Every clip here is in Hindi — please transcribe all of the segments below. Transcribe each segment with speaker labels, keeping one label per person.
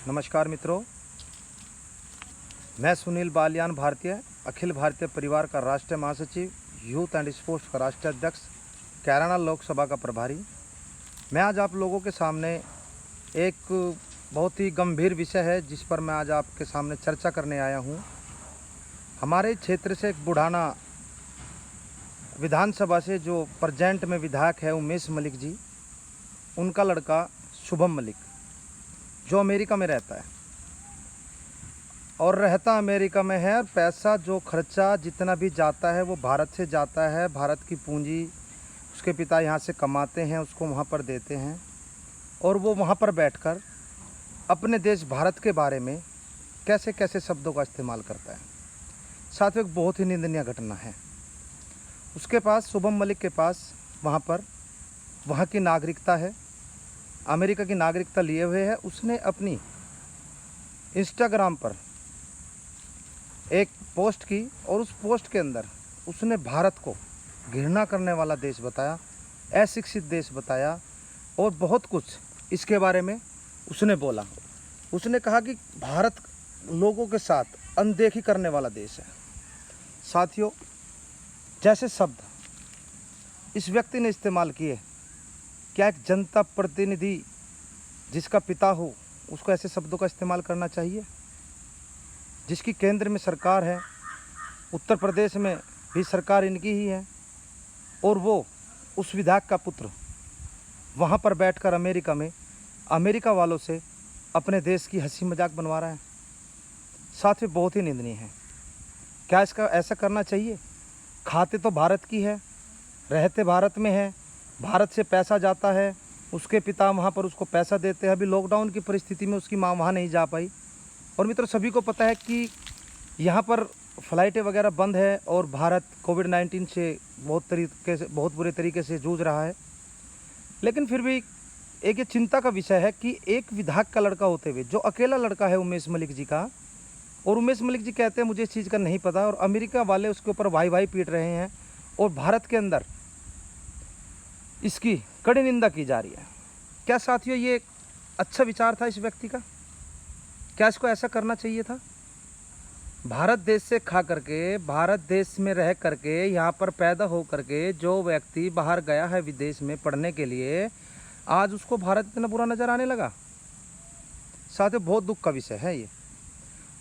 Speaker 1: नमस्कार मित्रों, मैं सुनील बालियान भारतीय अखिल भारतीय परिवार का राष्ट्रीय महासचिव, यूथ एंड स्पोर्ट्स का राष्ट्रीय अध्यक्ष, कैराना लोकसभा का प्रभारी। मैं आज आप लोगों के सामने एक बहुत ही गंभीर विषय है जिस पर मैं आज आपके सामने चर्चा करने आया हूं। हमारे क्षेत्र से एक बुढ़ाना विधानसभा से जो प्रेजेंट में विधायक है उमेश मलिक जी, उनका लड़का शुभम मलिक जो अमेरिका में रहता है और रहता अमेरिका में है, और पैसा जो खर्चा जितना भी जाता है वो भारत से जाता है। भारत की पूंजी उसके पिता यहाँ से कमाते हैं, उसको वहाँ पर देते हैं और वो वहाँ पर बैठकर अपने देश भारत के बारे में कैसे कैसे शब्दों का इस्तेमाल करता है। साथ में एक बहुत ही निंदनीय घटना है। उसके पास, शुभम मलिक के पास, वहाँ पर वहाँ की नागरिकता है, अमेरिका की नागरिकता लिए हुए है। उसने अपनी इंस्टाग्राम पर एक पोस्ट की और उस पोस्ट के अंदर उसने भारत को घृणा करने वाला देश बताया, अशिक्षित देश बताया और बहुत कुछ इसके बारे में उसने बोला। उसने कहा कि भारत लोगों के साथ अनदेखी करने वाला देश है। साथियों, जैसे शब्द इस व्यक्ति ने इस्तेमाल किए, क्या एक जनता प्रतिनिधि जिसका पिता हो उसको ऐसे शब्दों का इस्तेमाल करना चाहिए? जिसकी केंद्र में सरकार है, उत्तर प्रदेश में भी सरकार इनकी ही है, और वो उस विधायक का पुत्र वहाँ पर बैठकर अमेरिका में अमेरिका वालों से अपने देश की हंसी मजाक बनवा रहा है। साथ में बहुत ही निंदनीय है। क्या इसका ऐसा करना चाहिए? खाते तो भारत की है, रहते भारत में है, भारत से पैसा जाता है, उसके पिता वहाँ पर उसको पैसा देते हैं। अभी लॉकडाउन की परिस्थिति में उसकी माँ वहाँ नहीं जा पाई। और मित्रों, सभी को पता है कि यहाँ पर फ़्लाइटें वगैरह बंद है और भारत कोविड-19 से बहुत बुरे तरीके से जूझ रहा है। लेकिन फिर भी एक ये चिंता का विषय है कि एक विधायक का लड़का होते हुए, जो अकेला लड़का है उमेश मलिक जी का, और उमेश मलिक जी कहते हैं मुझे इस चीज़ का नहीं पता, और अमेरिका वाले उसके ऊपर वाई वाई पीट रहे हैं और भारत के अंदर इसकी कड़ी निंदा की जा रही है। क्या साथियों ये अच्छा विचार था इस व्यक्ति का? क्या इसको ऐसा करना चाहिए था? भारत देश से खा करके, भारत देश में रह करके, यहाँ पर पैदा हो करके जो व्यक्ति बाहर गया है विदेश में पढ़ने के लिए, आज उसको भारत इतना बुरा नज़र आने लगा। साथियों, बहुत दुख का विषय है ये,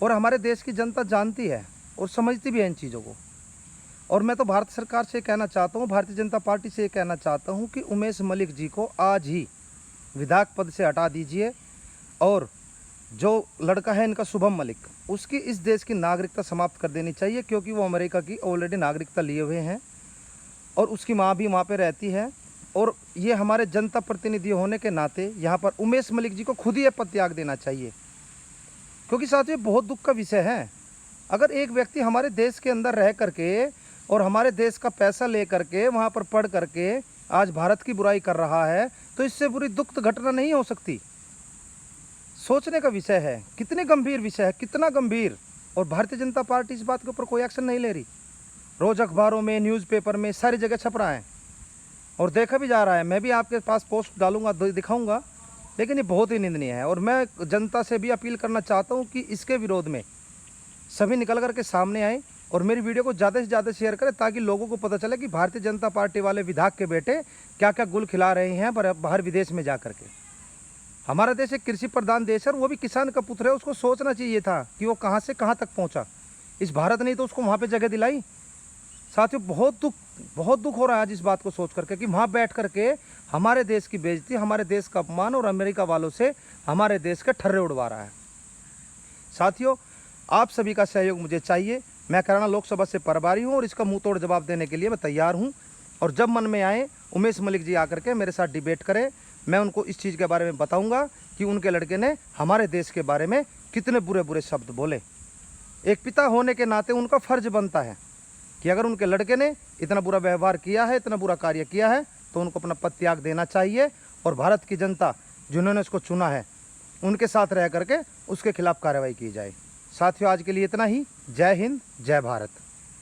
Speaker 1: और हमारे देश की जनता जानती है और समझती भी है इन चीज़ों को। और मैं तो भारत सरकार से कहना चाहता हूँ, भारतीय जनता पार्टी से कहना चाहता हूँ कि उमेश मलिक जी को आज ही विधायक पद से हटा दीजिए, और जो लड़का है इनका शुभम मलिक, उसकी इस देश की नागरिकता समाप्त कर देनी चाहिए, क्योंकि वो अमेरिका की ऑलरेडी नागरिकता लिए हुए हैं और उसकी माँ भी वहाँ पे रहती है। और ये हमारे जनता प्रतिनिधि होने के नाते यहाँ पर उमेश मलिक जी को खुद ही पद त्याग देना चाहिए, क्योंकि साथियों बहुत दुख का विषय है। अगर एक व्यक्ति हमारे देश के अंदर रह करके और हमारे देश का पैसा ले करके वहाँ पर पढ़ करके आज भारत की बुराई कर रहा है, तो इससे बुरी दुख घटना नहीं हो सकती। सोचने का विषय है, कितने गंभीर विषय है, कितना गंभीर। और भारतीय जनता पार्टी इस बात के ऊपर कोई एक्शन नहीं ले रही। रोज़ अखबारों में, न्यूज़पेपर में, सारी जगह छप रहा है और देखा भी जा रहा है। मैं भी आपके पास पोस्ट डालूंगा, दिखाऊंगा, लेकिन ये बहुत ही निंदनीय है। और मैं जनता से भी अपील करना चाहता हूँ कि इसके विरोध में सभी निकल करके सामने आए और मेरी वीडियो को ज़्यादा से ज़्यादा शेयर करें, ताकि लोगों को पता चले कि भारतीय जनता पार्टी वाले विधायक के बेटे क्या क्या गुल खिला रहे हैं बाहर विदेश में जा करके। हमारा देश एक कृषि प्रधान देश है और वो भी किसान का पुत्र है। उसको सोचना चाहिए था कि वो कहाँ से कहाँ तक पहुँचा। इस भारत ने तो उसको वहाँ पर जगह दिलाई। साथियों, बहुत दुख हो रहा है आज इस बात को सोच करके कि वहाँ बैठ करके हमारे देश की बेइज्जती, हमारे देश का अपमान और अमेरिका वालों से हमारे देश के ठर्रे उड़वा रहा है। साथियों, आप सभी का सहयोग मुझे चाहिए। मैं कैराना लोकसभा से प्रभारी हूँ और इसका मुंह तोड़ जवाब देने के लिए मैं तैयार हूँ। और जब मन में आए उमेश मलिक जी आकर के मेरे साथ डिबेट करें, मैं उनको इस चीज़ के बारे में बताऊँगा कि उनके लड़के ने हमारे देश के बारे में कितने बुरे बुरे शब्द बोले। एक पिता होने के नाते उनका फ़र्ज बनता है कि अगर उनके लड़के ने इतना बुरा व्यवहार किया है, इतना बुरा कार्य किया है, तो उनको अपना पद त्याग देना चाहिए और भारत की जनता जिन्होंने उसको चुना है उनके साथ रह करके उसके खिलाफ कार्रवाई की जाए। साथियों, आज के लिए इतना ही। जय हिंद, जय भारत।